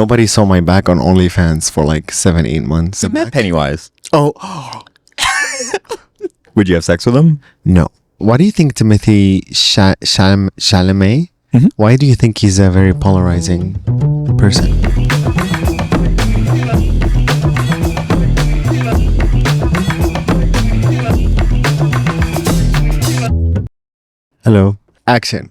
Nobody saw my back on OnlyFans for like 7-8 months. You met Pennywise. Oh, Would you have sex with him? no. Why do you think Timothy Chalamet? Mhm. Why do you think he's a very polarizing person? Hello. Action.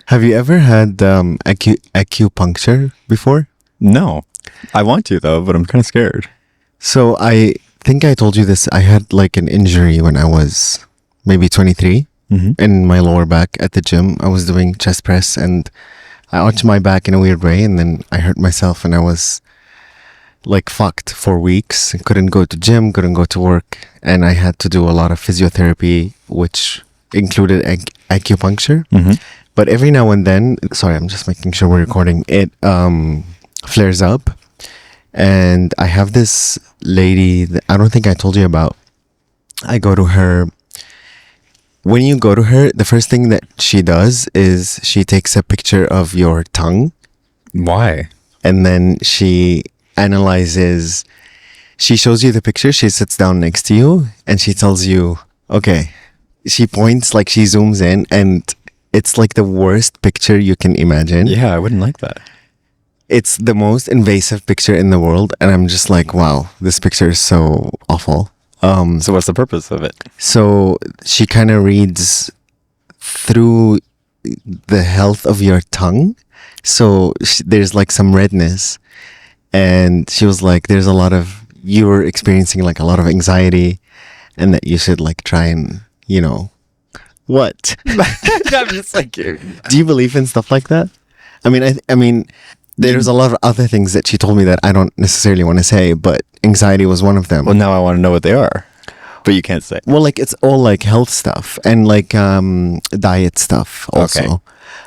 Have you ever had acupuncture before? No. I want to though, but I'm kind of scared. So I think I told you this. I had like an injury when I was maybe 23 in my lower back at the gym. I was doing chest press and I arched my back in a weird way, and then I hurt myself and I was like fucked for weeks. Couldn't go to gym, couldn't go to work, and I had to do a lot of physiotherapy, which included acupuncture. But every now and then, sorry, I'm just making sure we're recording, it flares up. And I have this lady that I don't think I told you about. I go to her. When you go to her, the first thing that she does is she takes a picture of your tongue. Why? And then she analyzes. She shows you the picture. She sits down next to you and she tells you, okay. She points, like she zooms in, and it's like the worst picture you can imagine. Yeah, I wouldn't like that. It's the most invasive picture in the world, and I'm just like, wow, this picture is so awful. So what's the purpose of it? So she kind of reads through the health of your tongue. So there's like some redness, and she was like, there's a lot of, you were experiencing like a lot of anxiety, and that you should like try and, you know, what? I'm just like, Do you believe in stuff like that? I mean, there's a lot of other things that she told me that I don't necessarily want to say, but anxiety was one of them. well, now I want to know what they are, but you can't say. Well, like it's all like health stuff and like diet stuff also.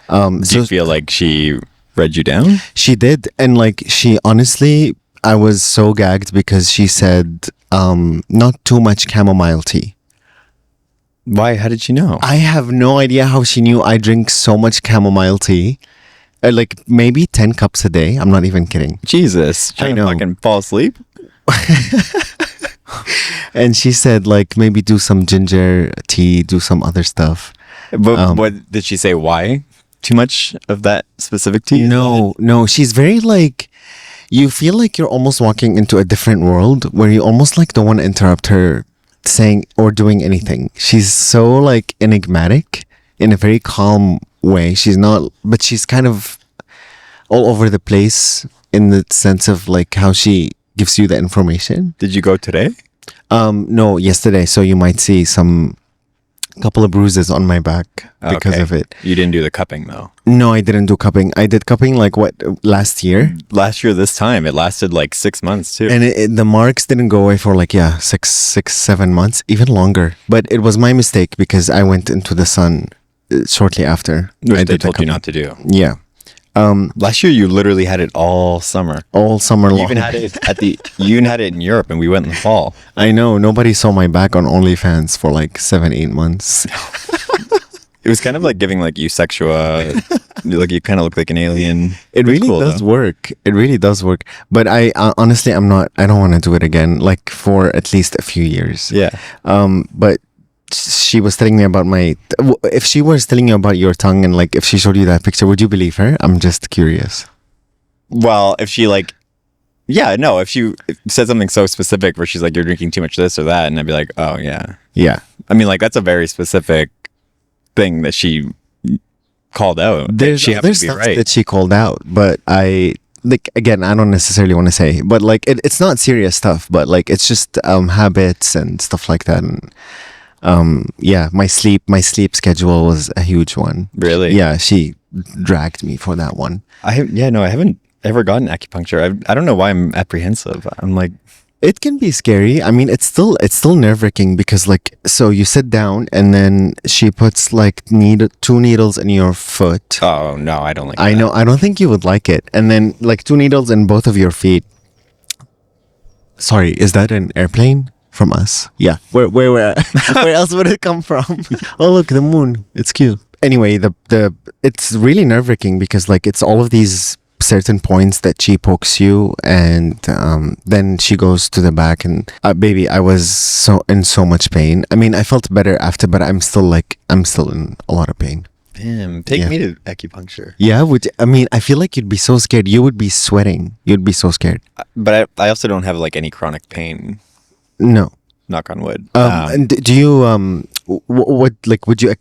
Do you feel like she read you down? She did, and like she honestly, I was so gagged because she said not too much chamomile tea. Why? How did she know? I have no idea how she knew I drink so much chamomile tea. Like maybe 10 cups a day. I'm not even kidding. Jesus. Trying to fucking fall asleep? And she said like maybe do some ginger tea, do some other stuff. But what did she say? Why? Too much of that specific tea? No. She's very like, you feel like you're almost walking into a different world where you almost like don't want to interrupt her saying or doing anything. She's so like enigmatic in a very calm way. She's not, but she's kind of all over the place in the sense of like how she gives you the information. Did you go today? No, yesterday. So you might see couple of bruises on my back because of it. You didn't do the cupping though. No, I didn't do cupping. I did cupping like last year? Last year this time, it lasted like 6 months too. And the marks didn't go away for like, 7 months, even longer. But it was my mistake because I went into the sun shortly after. Which they told you not to do. Yeah. Last year you literally had it all summer. All summer long. You even had it you even had it in Europe, and we went in the fall. I know. Nobody saw my back on OnlyFans for like 7-8 months. It was kind of like giving like you sexua, like you kind of look like an alien. It really does work. It really does work. But I honestly, I don't want to do it again, like for at least a few years. Yeah. But she was telling me about if she was telling you about your tongue and like if she showed you that picture, would you believe her? I'm just curious. Well, if she like, if she said something so specific where she's like, you're drinking too much this or that, and I'd be like, oh yeah. Yeah. I mean, like that's a very specific thing that she called out. There's stuff that she called out, but I don't necessarily want to say, but like it's not serious stuff, but like it's just habits and stuff like that. And my sleep schedule was a huge one. Really? Yeah, she dragged me for that one. I haven't ever gotten acupuncture. I don't know why I'm apprehensive. I'm like, it can be scary. I mean, it's still nerve-wracking because like, so you sit down and then she puts like 2 needles in your foot. oh no, I don't like I that. know, I don't think you would like it. And then like 2 needles in both of your feet. Sorry, is that an airplane from us? Yeah. Where where else would it come from? Oh look, the moon. It's cute. Anyway, the it's really nerve-wracking because like it's all of these certain points that she pokes you, and then she goes to the back, and baby, I was in so much pain. I mean, I felt better after, but I'm still in a lot of pain. Damn, take me to acupuncture. Yeah, I mean, I feel like you'd be so scared. You would be sweating. You'd be so scared. But I also don't have like any chronic pain. No. Knock on wood. And do you what like would you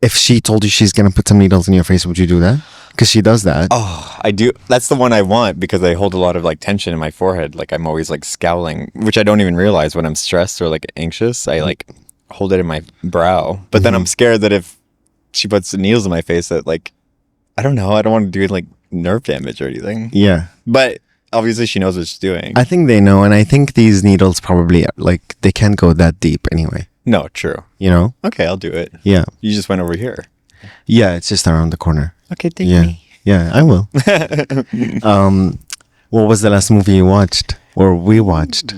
if she told you she's gonna put some needles in your face, would you do that? Because she does that. Oh, I do. That's the one I want because I hold a lot of like tension in my forehead. Like I'm always like scowling, which I don't even realize when I'm stressed or like anxious. I like hold it in my brow, but then I'm scared that if she puts needles in my face, that like I don't know. I don't want to do like nerve damage or anything. Yeah, but obviously she knows what she's doing. I think they know, and I think these needles probably like they can't go that deep anyway. No, true. You know? Okay, I'll do it. Yeah. You just went over here. Yeah, it's just around the corner. Okay, take me. Yeah, I will. What was the last movie you watched or we watched?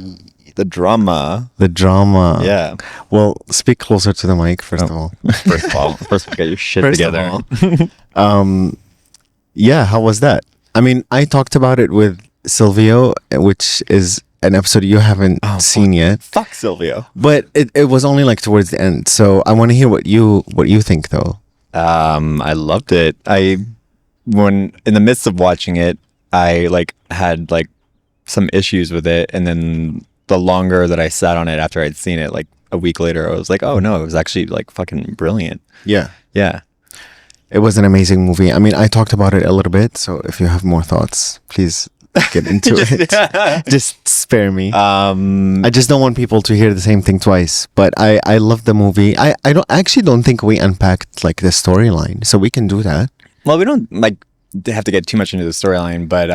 The drama. The drama. Yeah. Well, speak closer to the mic first of all. First get your shit First together. Yeah, how was that? I mean, I talked about it with Silvio, which is an episode you haven't seen yet. Fuck Silvio. But it was only like towards the end. So I want to hear what you think though. I loved it. When in the midst of watching it, I like had like some issues with it, and then the longer that I sat on it after I'd seen it, like a week later, I was like, oh no, it was actually like fucking brilliant. Yeah. Yeah. It was an amazing movie. I mean, I talked about it a little bit, so if you have more thoughts, please get into it. Just spare me. I just don't want people to hear the same thing twice. But I love the movie. I actually don't think we unpacked like the storyline, so we can do that. Well, we don't like have to get too much into the storyline, but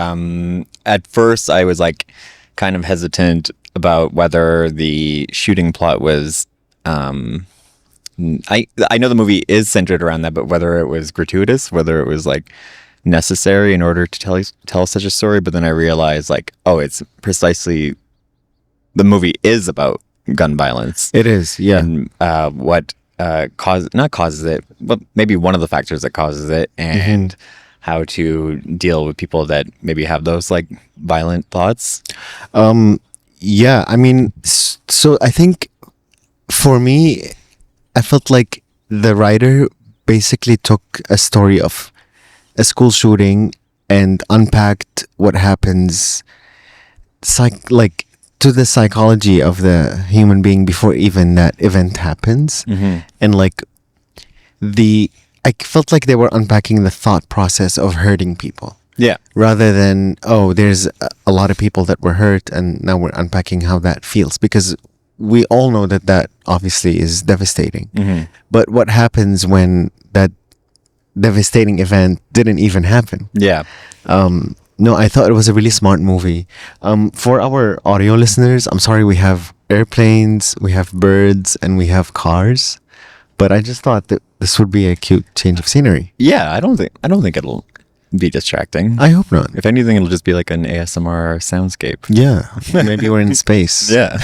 at first I was like kind of hesitant about whether the shooting plot was I know the movie is centered around that, but whether it was gratuitous, whether it was like necessary in order to tell such a story. But then I realized like, oh, it's precisely the movie is about gun violence. It is, yeah. And what causes it, but maybe one of the factors that causes it, and how to deal with people that maybe have those like violent thoughts. Yeah, I mean, so I think for me, I felt like the writer basically took a story of a school shooting and unpacked what happens like to the psychology of the human being before even that event happens. And like I felt like they were unpacking the thought process of hurting people. Yeah. Rather than, oh, there's a lot of people that were hurt and now we're unpacking how that feels, because we all know that obviously is devastating. But what happens when that devastating event didn't even happen? Yeah. No, I thought it was a really smart movie. For our audio listeners, I'm sorry, we have airplanes, we have birds, and we have cars. But I just thought that this would be a cute change of scenery. Yeah, I don't think it'll be distracting. I hope not. If anything, it'll just be like an ASMR soundscape. Yeah, maybe we're in space. Yeah.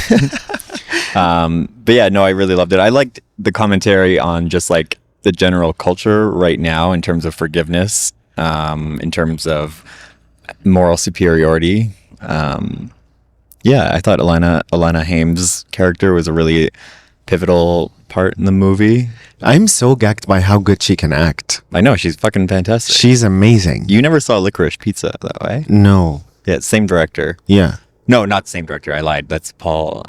But yeah, no, I really loved it. I liked the commentary on just like the general culture right now in terms of forgiveness, in terms of moral superiority. Yeah, I thought Alana Haim's character was a really pivotal part in the movie. I'm so gagged by how good she can act. I know, she's fucking fantastic. She's amazing. You never saw Licorice Pizza, though, eh? No. Yeah, same director. Yeah. No, not the same director. I lied. That's Paul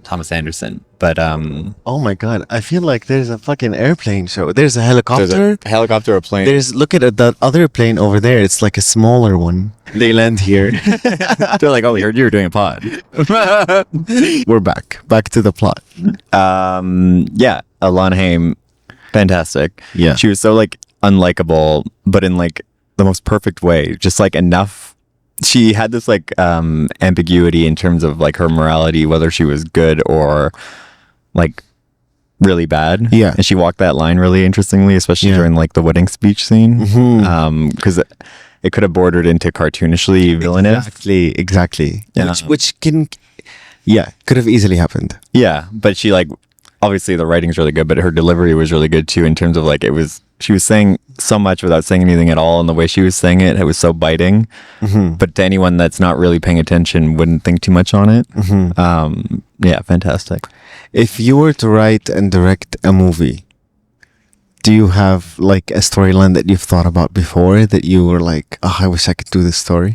Thomas Anderson. But oh my god, I feel like there's a fucking airplane show. There's a helicopter. There's a helicopter or plane. Look at that other plane over there. It's like a smaller one. They land here. They're like, oh, we heard you were doing a pod. We're back to the plot. Yeah, Alana Haim, fantastic. Yeah, she was so like unlikable, but in like the most perfect way. Just like enough. She had this like ambiguity in terms of like her morality, whether she was good or like really bad. Yeah, and she walked that line really interestingly, especially during like the wedding speech scene, because it could have bordered into cartoonishly villainous. Exactly. Yeah. Which could have easily happened. Yeah, but she like obviously the writing's really good, but her delivery was really good too in terms of like she was saying so much without saying anything at all, and the way she was saying it was so biting. But to anyone that's not really paying attention wouldn't think too much on it. Yeah, fantastic. If you were to write and direct a movie, do you have like a storyline that you've thought about before that you were like, oh, I wish I could do this story?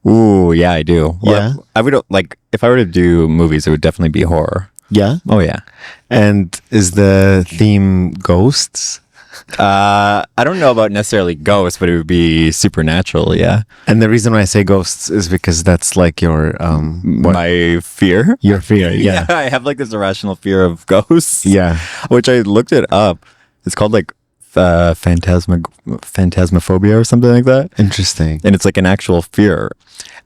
Ooh, yeah, I do. Yeah? Well, I would like, if I were to do movies, it would definitely be horror. Yeah? Oh, yeah. And is the theme ghosts? I don't know about necessarily ghosts, but it would be supernatural. Yeah. And the reason why I say ghosts is because that's like your My fear. your fear. Yeah. I have like this irrational fear of ghosts. Yeah. Which I looked it up. It's called like phantasmophobia or something like that. Interesting. And it's like an actual fear.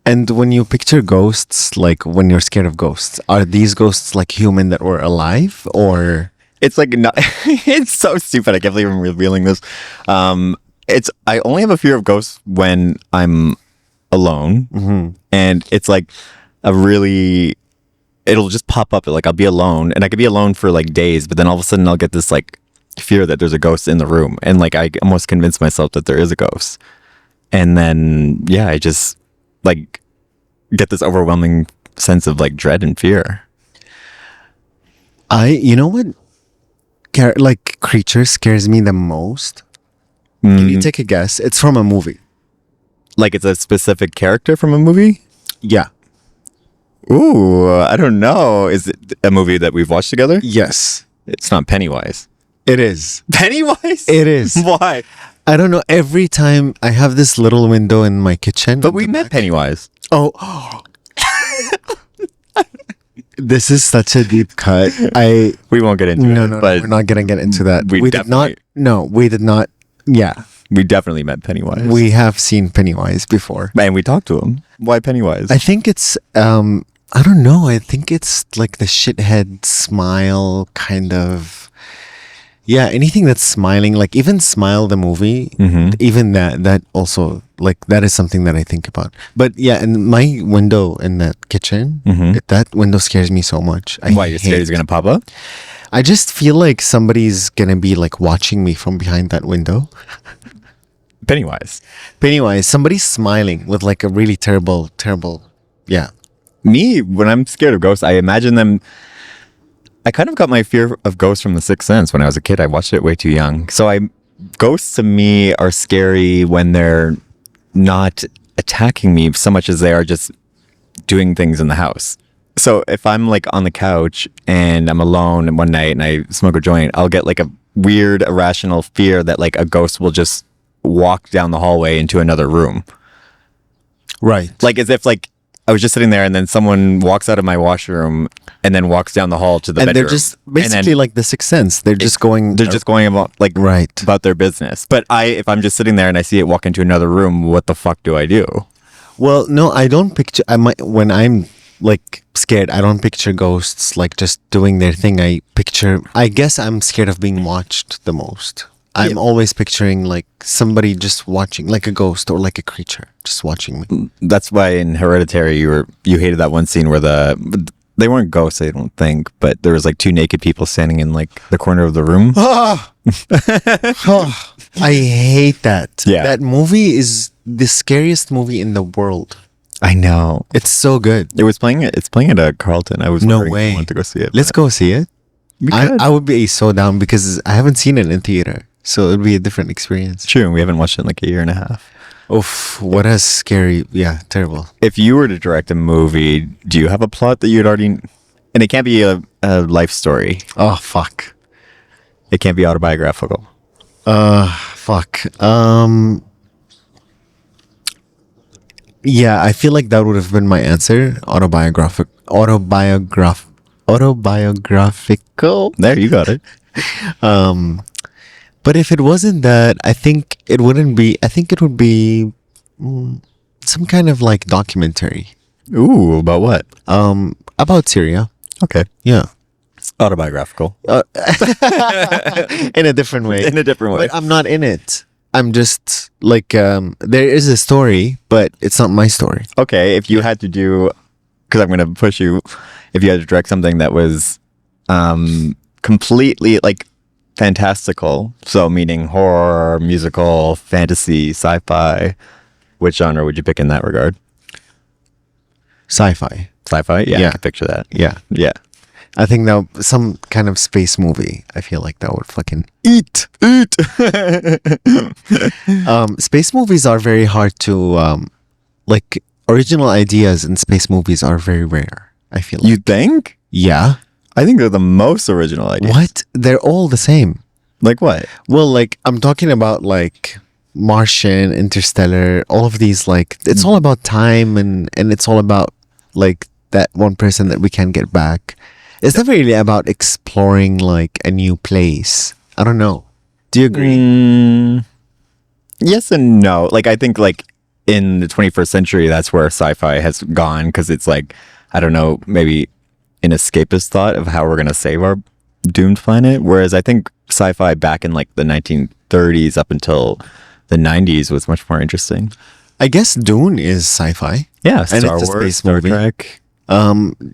And when you picture ghosts, like when you're scared of ghosts, are these ghosts like human that were alive or? It's like not, it's so stupid. I can't believe I'm revealing this. I only have a fear of ghosts when I'm alone, and it's like it'll just pop up. Like I'll be alone, and I could be alone for like days, but then all of a sudden I'll get this like fear that there's a ghost in the room, and like I almost convince myself that there is a ghost, and then yeah, I just like get this overwhelming sense of like dread and fear. You know what? Like creature scares me the most. Can you take a guess? It's from a movie. Like it's a specific character from a movie? Yeah. Ooh, I don't know. Is it a movie that we've watched together? Yes. It's not Pennywise. It is. Pennywise? It is. Why? I don't know. Every time I have this little window in my kitchen. But we met Pennywise. Oh. This is such a deep cut. We won't get into it. No, we're not gonna get into that. We did not. No, we did not. Yeah, We definitely met Pennywise. we have seen Pennywise before. And we talked to him. Why Pennywise? I think it's I don't know. I think it's like the shithead smile kind of. Yeah, anything that's smiling, like even Smile the movie, even that also like that is something that I think about. But yeah, and my window in that kitchen, that window scares me so much. Why, you're scared he's gonna pop up? I just feel like somebody's gonna be like watching me from behind that window. Pennywise. Pennywise, somebody's smiling with like a really terrible. Yeah. Me, when I'm scared of ghosts, I imagine them. I kind of got my fear of ghosts from The Sixth Sense when I was a kid. I watched it way too young. So ghosts to me are scary when they're not attacking me so much as they are just doing things in the house. So if I'm like on the couch and I'm alone one night and I smoke a joint, I'll get like a weird irrational fear that like a ghost will just walk down the hallway into another room. Right. Like as if like I was just sitting there and then someone walks out of my washroom and then walks down the hall to the And bedroom. they're just basically like the Sixth Sense. They're just going about like right about their business. But if I'm just sitting there and I see it walk into another room, what the fuck do I do? Well, no, I don't picture. When I'm like scared, I don't picture ghosts like just doing their thing. I guess I'm scared of being watched the most. I'm always picturing like somebody just watching, like a ghost or like a creature just watching me. That's why in Hereditary you hated that one scene where they weren't ghosts, I don't think, but there was like two naked people standing in like the corner of the room. I hate that. Yeah. That movie is the scariest movie in the world. I know. It's so good. It's playing at a Carlton. I was No wondering if way. you want to go see it. Let's go see it. I would be so down because I haven't seen it in theater. So it would be a different experience. True, we haven't watched it in like a year and a half. Oof, what a scary, terrible. If you were to direct a movie, do you have a plot that you'd already... And it can't be a life story. Oh, fuck. It can't be autobiographical. Fuck. Yeah, I feel like that would have been my answer. Autobiographical. There, you got it. But if it wasn't that, I think it wouldn't be. I think it would be some kind of like documentary. Ooh, about what? About Syria. Okay. Yeah. Autobiographical. In a different way. In a different way. But I'm not in it. I'm just like there is a story, but it's not my story. Okay, if you had to do, because I'm going to push you, if you had to direct something that was completely like fantastical, so meaning horror, musical, fantasy, sci-fi, which genre would you pick in that regard? Sci-fi. Sci-fi? Yeah, Yeah. I can picture that. Yeah. Yeah. I think that some kind of space movie. I feel like that would fucking Eat. space movies are very hard to like original ideas in space movies are very rare. I feel like. You think? Yeah. I think they're the most original ideas. What? They're all the same. Like what? Well, like I'm talking about like Martian, Interstellar, all of these like it's all about time and it's all about like that one person that we can't get back. It's never really about exploring like a new place. I don't know. Do you agree? Yes and no. Like I think like in the 21st century, that's where sci-fi has gone because it's like, I don't know, maybe an escapist thought of how we're going to save our doomed planet. Whereas I think sci-fi back in like the 1930s up until the 90s was much more interesting. I guess Dune is sci-fi. Yeah, And Star it's a Wars, space Star movie. Trek.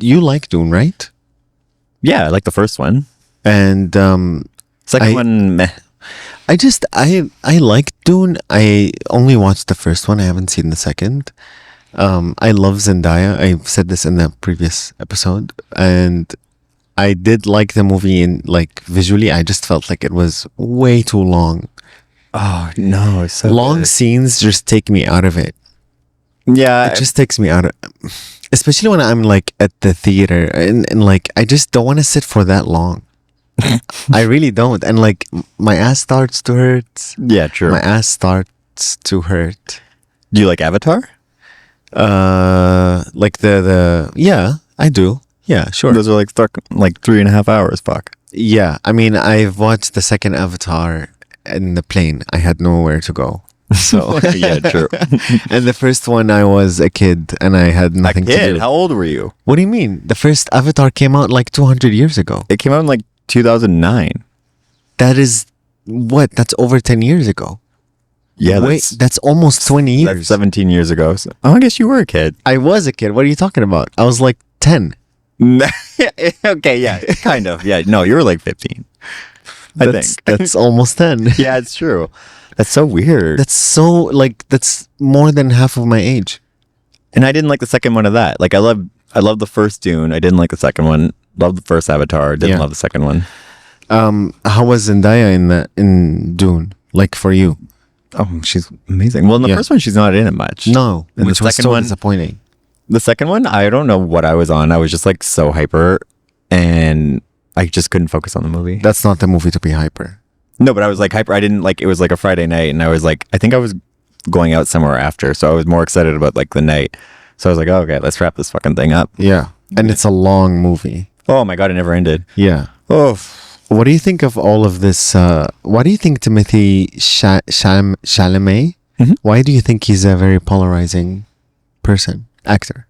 You like Dune, right? Yeah, I like the first one. And Second I- one, meh. I like Dune. I only watched the first one. I haven't seen the second. I love Zendaya. I said this in the previous episode, and I did like the movie in like visually. I just felt like it was way too long. Oh no, it's so Long good. scenes just take me out of it. Yeah, It just takes me out of, especially when I'm like at the theater and like I just don't want to sit for that long. I really don't. And like my ass starts to hurt. yeah, true. My ass starts to hurt. Do you like Avatar? Like the yeah, I do. Yeah, sure. Those are like stuck like 3.5 hours. Fuck. Yeah, I mean, I've watched the second Avatar in the plane. I had nowhere to go. So Yeah, true. and the first one, I was a kid and I had nothing to Kid, do. how old were you? What do you mean? The first Avatar came out like 200 years ago. It came out in like 2009. That is what? That's over 10 years ago. Yeah, Wait, that's almost 20 that's years. 17 years ago. So, oh, I guess you were a kid. I was a kid. What are you talking about? I was like 10. Okay, yeah, kind of. Yeah, no, you were like 15. I think. That's almost 10. Yeah, it's true. That's so weird. That's so like that's more than half of my age. And I didn't like the second one of that. Like I love the first Dune. I didn't like the second one. Loved the first Avatar. Didn't Yeah. love the second one. How was Zendaya in Dune? Like for you? Oh, she's amazing. Well, in the Yeah. first one, she's not in it much. No, In the which was second so one, disappointing. the second one, I don't know what I was on. I was just like so hyper, and I just couldn't focus on the movie. That's not the movie to be hyper. No, but I was like hyper. I didn't like. It was like a Friday night, and I was like, I think I was going out somewhere after, so I was more excited about like the night. So I was like, oh, okay, let's wrap this fucking thing up. Yeah, and it's a long movie. Oh my god, it never ended. Yeah. Oh, What do you think of all of this? Why do you think Timothy Chalamet? Mhm. Why do you think he's a very polarizing actor?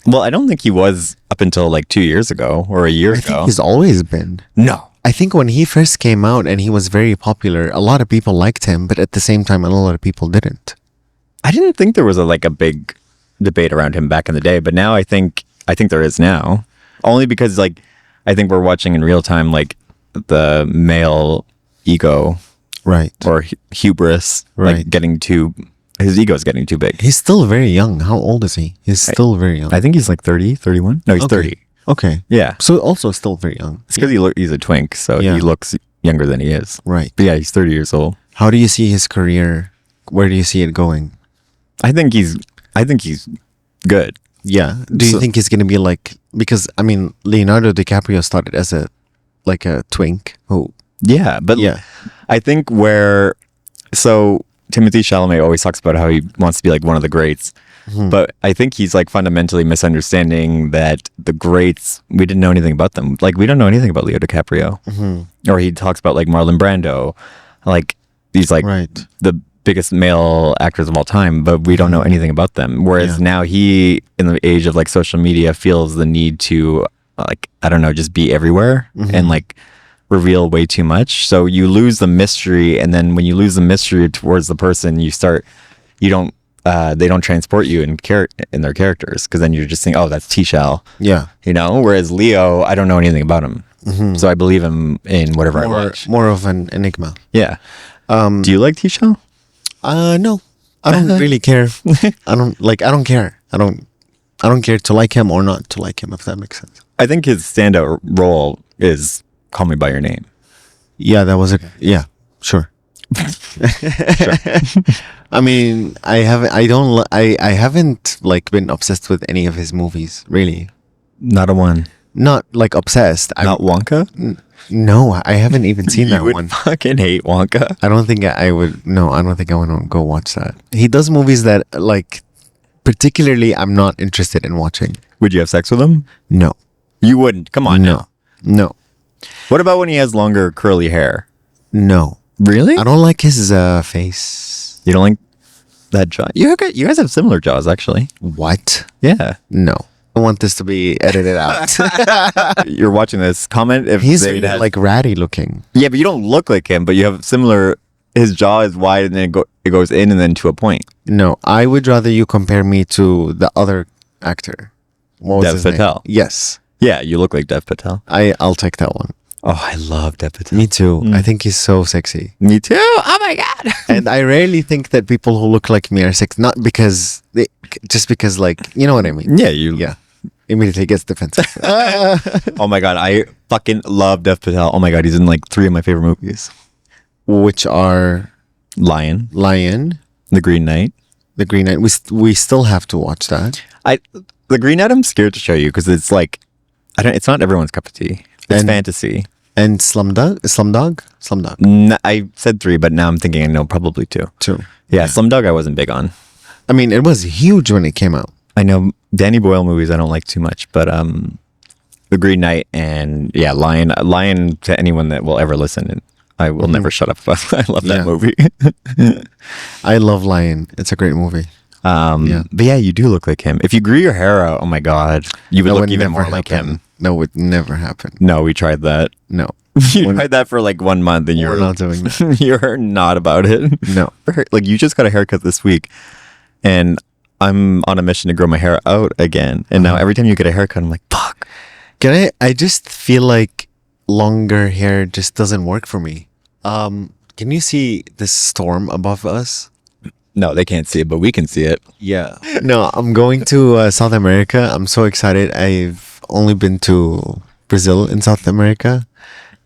well, I don't think he was up until like 2 years ago or a year I ago. think he's always been. No. I think when he first came out and he was very popular, a lot of people liked him, but at the same time, a lot of people didn't. I didn't think there was a big debate around him back in the day, but now I think there is now. Only because like I think we're watching in real time like the male ego Right. or hubris Right. like getting too his ego is getting too big. He's still very young. How old is he? He's still very young. I think he's like 30, 31. No, he's Okay. 30. Okay. Yeah. So also still very young. It's because he's a twink, so Yeah. he looks younger than he is. Right. But yeah, he's 30 years old. How do you see his career? Where do you see it going? I think he's good. Yeah. Do you So- think he's going to be like, because I mean, Leonardo DiCaprio started as a twink who, Yeah, but yeah. I think so Timothy Chalamet always talks about how he wants to be like one of the greats. But I think he's like fundamentally misunderstanding that the greats, we didn't know anything about them. Like we don't know anything about Leo DiCaprio. Or he talks about like Marlon Brando, like these like Right. the biggest male actors of all time, but we don't know anything about them. Whereas Yeah. now he, in the age of like social media, feels the need to like, I don't know, just be everywhere and like reveal way too much. So you lose the mystery. And then when you lose the mystery towards the person, you don't they don't transport you in their characters, because then you're just saying, oh, that's T-Shell. Yeah. You know, whereas Leo, I don't know anything about him. So I believe him in whatever I watch. More of an enigma. Yeah. Do you like T-Shell? No. I don't really care. I don't care. I don't care to like him or not to like him, if that makes sense. I think his standout role is Call Me by Your Name. Yeah, that was sure. I mean, I haven't like been obsessed with any of his movies, really. Not a one. Not like obsessed. Not Wonka? No, I haven't even seen that You would one. fucking hate Wonka. I don't think I would. No, I don't think I want to go watch that. He does movies that, like, particularly I'm not interested in watching. Would you have sex with him? No. You wouldn't. Come on. No. What about when he has longer curly hair? No. Really? I don't like his face. You don't like that jaw? You guys have similar jaws, actually. What? Yeah. No. I want this to be edited out. You're watching this. Comment if He's Zaid has... like ratty looking. Yeah, but you don't look like him, but you have similar... His jaw is wide and then it goes in and then to a point. No, I would rather you compare me to the other actor. What was Dev his name? Patel. Yes. Yeah, you look like Dev Patel. I'll take that one. Oh, I love Dev Patel. Me too. I think he's so sexy. Me too. Oh my God. And I rarely think that people who look like me are sexy. Not because just because, like, you know what I mean? Yeah. Immediately gets defensive. Oh my God. I fucking love Dev Patel. Oh my God. He's in like 3 of my favorite movies. Which are Lion, The Green Knight. The Green Knight. We still have to watch that. The Green Knight I'm scared to show you because it's like, it's not everyone's cup of tea. It's fantasy. And Slumdog? I said 3, but now I'm thinking I know probably 2. 2. Yeah, Slumdog I wasn't big on. I mean, it was huge when it came out. I know Danny Boyle movies I don't like too much, but The Green Knight and Lion to anyone that will ever listen, I will never shut up about. I love that movie. I love Lion. It's a great movie. But yeah, you do look like him. If you grew your hair out, oh my God, you would look even more like him. That would never happen. No, we tried that. No. You tried that for like 1 month and We're not doing that. You're not about it. No. Like you just got a haircut this week and I'm on a mission to grow my hair out again. And now every time you get a haircut, I'm like, fuck. I just feel like longer hair just doesn't work for me. Can you see this storm above us? No, they can't see it, but we can see it. Yeah. No, I'm going to South America. I'm so excited. I've only been to Brazil in South America.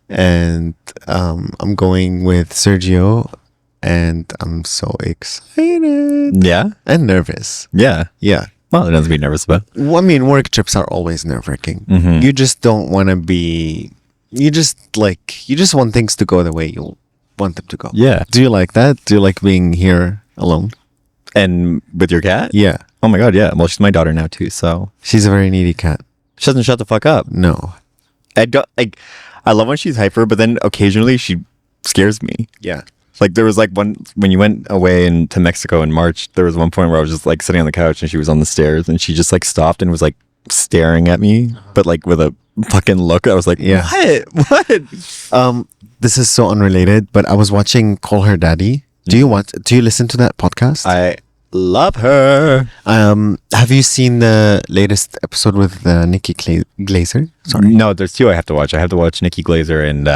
And I'm going with Sergio. And I'm so excited. Yeah? And nervous. Yeah. Yeah. Well, it doesn't be nervous about. Well, I mean, work trips are always nerve-wracking. You just don't want to be... You just want things to go the way you want them to go. Yeah. Do you like that? Do you like being here alone? And with your cat? Yeah. Oh my God, yeah. Well, she's my daughter now too, so. She's a very needy cat. She doesn't shut the fuck up. No. I love when she's hyper, but then occasionally she scares me. Yeah. Like there was like when you went away to Mexico in March, there was one point where I was just like sitting on the couch and she was on the stairs and she just like stopped and was like staring at me, but like with a fucking look. I was like, what? This is so unrelated, but I was watching Call Her Daddy. Do you listen to that podcast? I love her. Have you seen the latest episode with Nikki Glazer? Sorry. No, there's 2 I have to watch. I have to watch Nikki Glazer and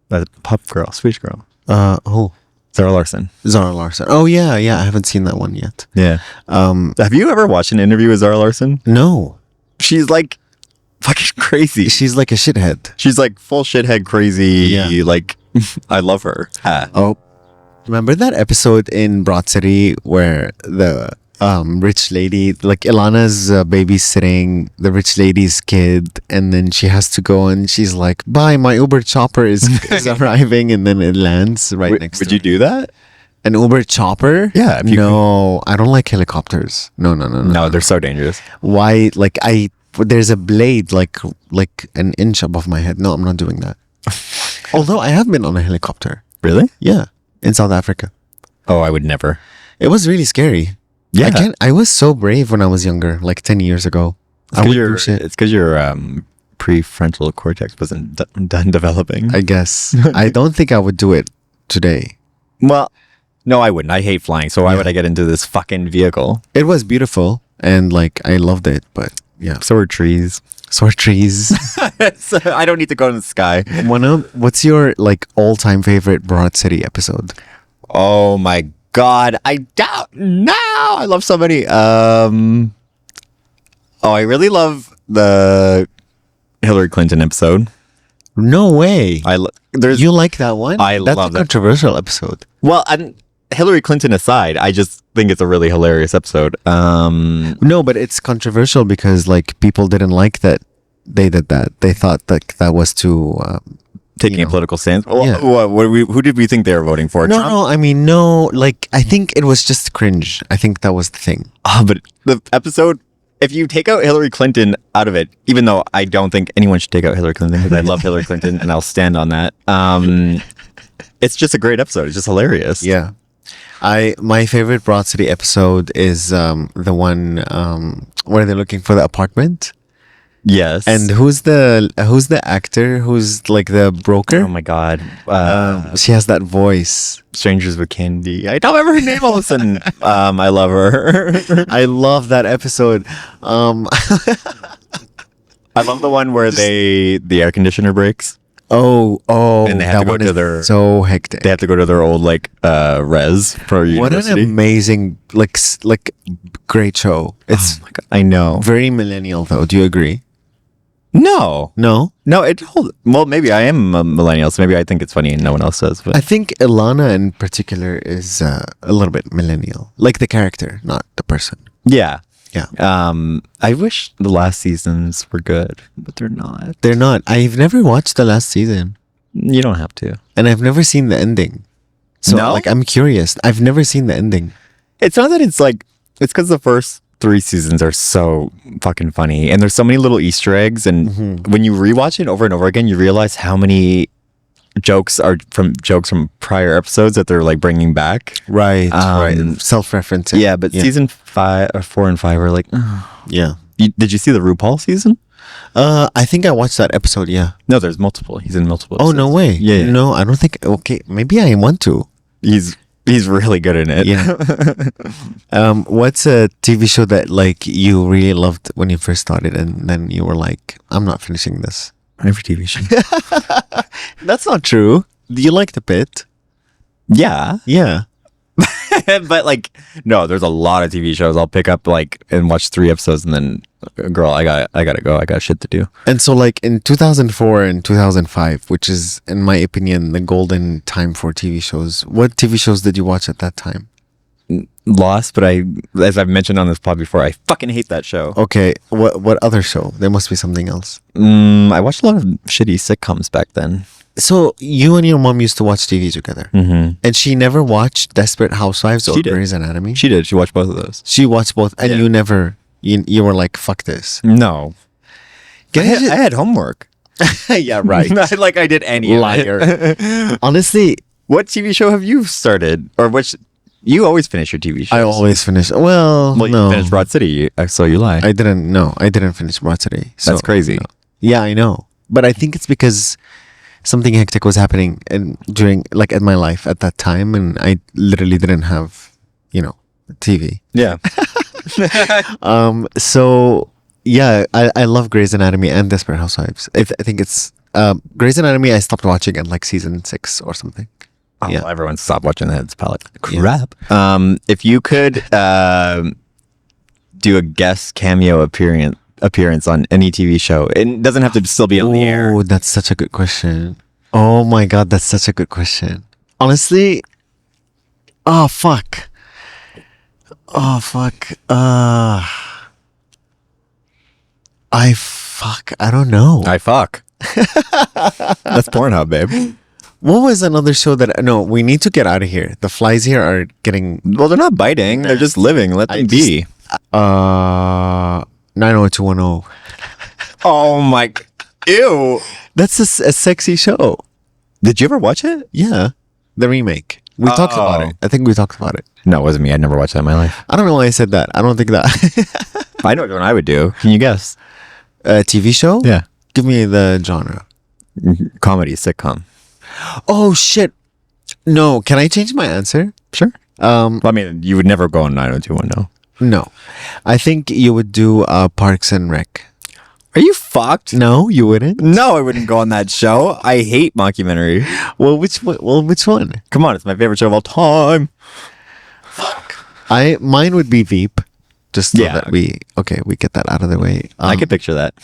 the pop girl, Swedish girl. Zara Larsson. Zara Larsson. Oh yeah. I haven't seen that one yet. Yeah. Have you ever watched an interview with Zara Larsson? No. She's like fucking crazy. She's like a shithead. She's like full shithead crazy. Yeah. Like I love her. Oh, remember that episode in Broad City where the rich lady, like Ilana's babysitting the rich lady's kid, and then she has to go and she's like, "Bye, my Uber chopper is arriving," and then it lands next. Would you do that? An Uber chopper? Yeah. No, I don't like helicopters. No. No, they're so dangerous. Why? Like there's a blade like an inch above my head. No, I'm not doing that. Although I have been on a helicopter. Really? Yeah, in South Africa. Oh, I would never. It was really scary. Yeah. I was so brave when I was younger, like 10 years ago. It's because your prefrontal cortex wasn't done developing. I guess. I don't think I would do it today. Well, No, I wouldn't. I hate flying. So why would I get into this fucking vehicle? It was beautiful and like I loved it, but yeah. So are trees. So are trees. So I don't need to go in the sky. What's your like all-time favorite Broad City episode? Oh my God. I don't know. I love so many. I really love the Hillary Clinton episode. No way. You like that one? I That's love a that. controversial episode. Well, Hillary Clinton aside, I just think it's a really hilarious episode. No, but it's controversial because like people didn't like that they did that. They thought that was too Taking a political stance. Yeah. Who did we think they were voting for? No, Trump? no, I mean no, like I think it was just cringe. I think that was the thing. But the episode, if you take out Hillary Clinton out of it, even though I don't think anyone should take out Hillary Clinton because I love Hillary Clinton and I'll stand on that. It's just a great episode. It's just hilarious. Yeah. My favorite Broad City episode is the one where they're looking for the apartment. Yes. And who's the actor who's like the broker? Oh my God. She has that voice. Strangers with Candy. I don't remember her name all of a sudden. I love her. I love that episode. I love the one where the air conditioner breaks. Oh, And they have that to go one to is their- so hectic. They have to go to their old like res for What an university. amazing like great show. It's Oh my God. I know. very millennial though. Do you agree? No. No? No, well, maybe I am a millennial, so maybe I think it's funny and no one else does. But I think Ilana in particular is a little bit millennial. Like the character, not the person. yeah. Yeah. I wish the last seasons were good, but they're not. They're not. I've never watched the last season. You don't have to. And I've never seen the ending. So No? like I'm curious. I've never seen the ending. It's not that it's because the first 3 seasons are so fucking funny, and there's so many little Easter eggs, and when you rewatch it over and over again, you realize how many jokes from prior episodes that they're like bringing back. Right. Um, Self-referencing. Yeah, but season 5 or 4 and 5 are like, Yeah. did you see the RuPaul season? I think I watched that episode, yeah. No, there's multiple. He's in multiple Oh, episodes. no way. Yeah. No, I don't think. Okay, maybe I want to. He's really good in it. Yeah. What's a TV show that like you really loved when you first started and then you were like, I'm not finishing this? Every TV show. That's not true. Do you like The Pit? Yeah. Yeah. But like, no, there's a lot of TV shows I'll pick up like and watch 3 episodes and then, girl, I gotta go. I got shit to do. And so like in 2004 and 2005, which is in my opinion the golden time for TV shows, what TV shows did you watch at that time? Lost, but as I've mentioned on this pod before, I fucking hate that show. Okay, what other show? There must be something else. I watched a lot of shitty sitcoms back then. So you and your mom used to watch TV together, and she never watched Desperate Housewives or She did. Grey's Anatomy. She did. She watched both of those. She watched both, and Yeah. you never. You were like, "Fuck this." No. I had homework. Yeah, right. Not like I did any of it. Liar. Honestly, What TV show have you started? Or which... You always finish your TV shows. I always finish. Well, Well, no, you finished Broad City, so you lie. I didn't. No, I didn't finish Broad City. So, That's crazy. no. Yeah, I know, but I think it's because something hectic was happening during like in my life at that time, and I literally didn't have, TV. Yeah. So yeah, I love Grey's Anatomy and Desperate Housewives. I think it's Grey's Anatomy. I stopped watching at like season 6 or something. Oh, Yeah. well, everyone stopped watching that. It's palette Yeah. crap. If you could do a guest cameo appearance on any TV show, it doesn't have to still be on the air. Oh, that's such a good question. Oh my God, that's such a good question. Honestly, oh fuck. Oh fuck. I don't know. I fuck. That's Pornhub, babe. What was another show that? No, we need to get out of here. The flies here are getting. Well, they're not biting. They're just living. Let them be. 90210. Oh my. Ew. That's a sexy show. Did you ever watch it? Yeah, the remake. We talked about Oh. it. I think we talked about it. No, it wasn't me. I never watched that in my life. I don't know why I said that. I don't think that. I know what I would do. Can you guess? A TV show? Yeah. Give me the genre. Comedy, sitcom. Oh shit. No, can I change my answer? Sure. I mean, you would never go on 90210. No. I think you would do Parks and Rec. Are you fucked? No, you wouldn't. No, I wouldn't go on that show. I hate mockumentary. Well, which one? Come on, it's my favorite show of all time. Mine would be Veep. Just so Yeah. that we get that out of the way. I could picture that.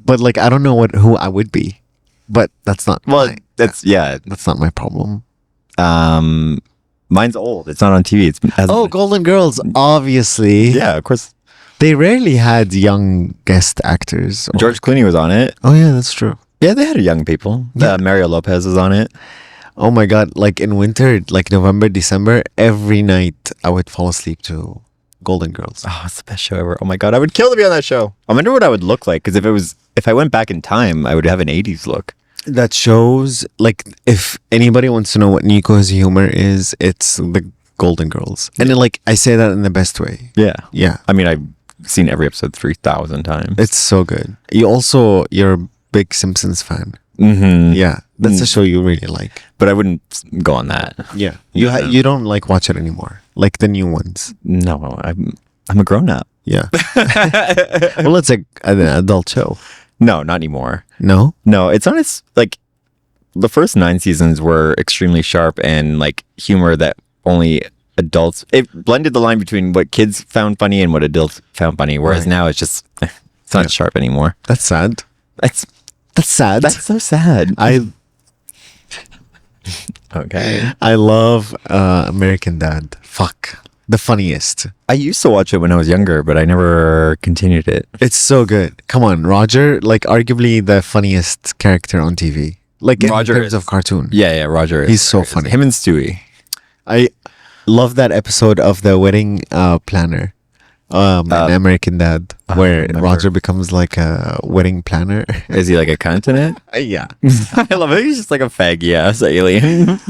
But like, I don't know who I would be. But that's not. That's not my problem. Mine's old. It's not on TV. Golden Girls, obviously. Yeah, of course. They rarely had young guest actors. George Clooney was on it. Oh yeah, that's true. Yeah, they had young people. Yeah. Mario Lopez was on it. Oh my god! Like in winter, like November, December, every night I would fall asleep to Golden Girls. Oh, it's the best show ever. Oh my god, I would kill to be on that show. I wonder what I would look like, because if I went back in time, I would have an 80s look. That shows, like, if anybody wants to know what Nicko's humor is, it's the Golden Girls, and then, like, I say that in the best way. Yeah. Yeah, I mean, I've seen every episode 3,000 times. it's so good. You're a big Simpsons fan. Mm-hmm. Yeah, that's a show you really like. But I wouldn't go on that. Yeah, you don't like watch it anymore, like the new ones. No, I'm a grown up. Yeah. Well, it's an adult show. No, not anymore. No. No, it's on its, like, the first 9 seasons were extremely sharp and, like, humor that only adults, it blended the line between what kids found funny and what adults found funny, whereas Right. now it's just, it's not sharp anymore. That's sad. That's sad. That's so sad. Okay. I love American Dad. Fuck. The funniest. I used to watch it when I was younger, but I never continued it. It's so good. Come on, Roger, like arguably the funniest character on TV. Like in Roger terms is. of cartoon. Yeah, Roger is. He's so funny. Him and Stewie. I love that episode of the wedding planner. In American Dad, where remember. Roger becomes like a wedding planner. Is he like a cunt in it? Yeah. I love it. He's just like a faggy ass alien.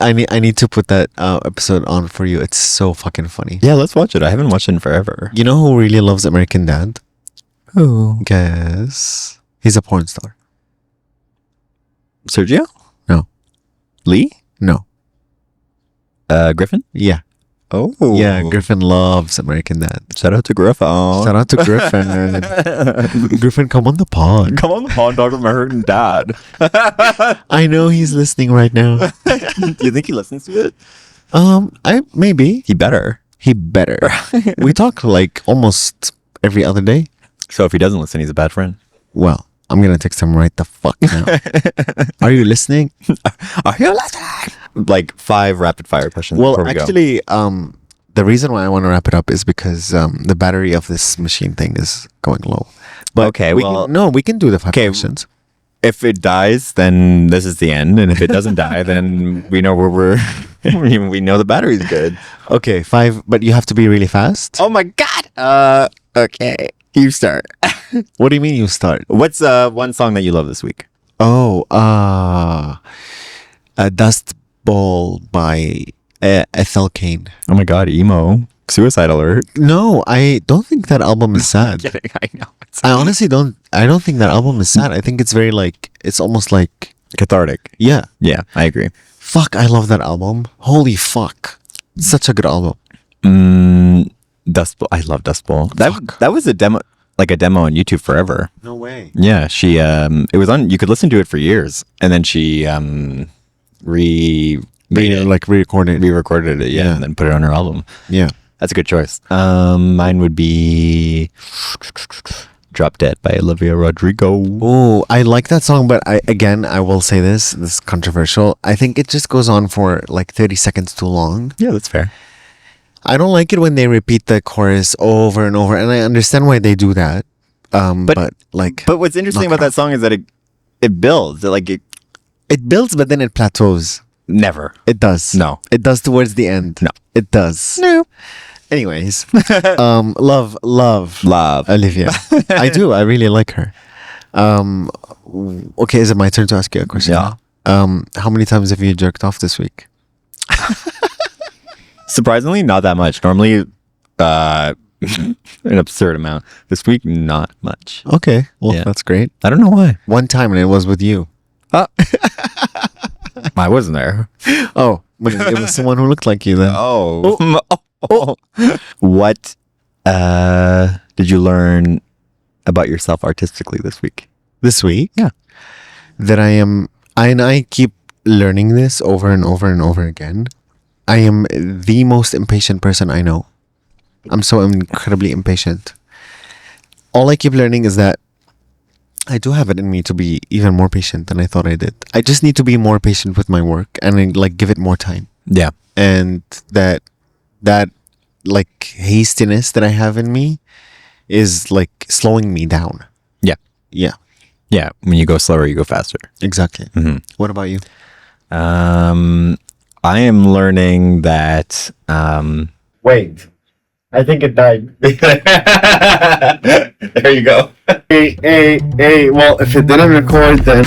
I need to put that episode on for you. It's so fucking funny. Yeah, let's watch it. I haven't watched it in forever. You know who really loves American Dad? Who? Guess. He's a porn star. Sergio? No. Lee? No. Griffin? Yeah. Oh. Yeah, Griffin loves American Dad. Shout out to Griffin. Shout out to Griffin. Griffin, come on the pod. Come on the pod, Dr. American Dad. I know he's listening right now. Do you think he listens to it? Maybe. He better. He better. We talk like almost every other day. So if he doesn't listen, he's a bad friend. Well, I'm gonna text him right the fuck now. Are you listening? Are you listening? Like 5 rapid fire questions. Well, before we go. actually, the reason why I want to wrap it up is because the battery of this machine thing is going low. But Okay, we well- we can do the 5 Okay. questions. If it dies, then this is the end. And if it doesn't die, then we know where we're. we know the battery's good. Okay, 5, but you have to be really fast. Oh my God. Okay. You start. What do you mean you start? What's one song that you love this week? Oh, Dust Bowl by Ethel Cain. Oh my God, emo. Suicide alert. No, I don't think that album is sad. Kidding, I know. It's I honestly don't. I don't think that album is sad. I think it's very like. It's almost like. cathartic. Yeah. Yeah, I agree. Fuck, I love that album. Holy fuck. It's such a good album. Dust Bowl. I love Dust Bowl. Fuck. That was a demo on YouTube forever. No way. Yeah, she it was on. You could listen to it for years, and then she re-recorded it. Yeah, Yeah. and then put it on her album. Yeah. That's a good choice. Mine would be "Drop Dead" by Olivia Rodrigo. Oh, I like that song, but I will say this is controversial. I think it just goes on for like 30 seconds too long. Yeah, that's fair. I don't like it when they repeat the chorus over and over, and I understand why they do that. But what's interesting about that song is that it builds. it builds, but then it plateaus. Never. It does. No. It does towards the end. No. It does. No. Anyways, love Love. Olivia. I do. I really like her. Okay, is it my turn to ask you a question? Yeah. How many times have you jerked off this week? Surprisingly, not that much. Normally, an absurd amount. This week, not much. Okay, well, Yeah. that's great. I don't know why. One time, and it was with you. I wasn't there. Oh, But it was someone who looked like you then. What did you learn about yourself artistically this week? This week? Yeah. That I keep learning this over and over and over again. I am the most impatient person I know. I'm so incredibly impatient. All I keep learning is that I do have it in me to be even more patient than I thought I did. I just need to be more patient with my work and like give it more time. Yeah. And that like hastiness that I have in me is like slowing me down. Yeah. Yeah. Yeah. When you go slower, you go faster. Exactly. Mm-hmm. What about you? I am learning that. Wait. I think it died. There you go. Hey, well, if it didn't record, then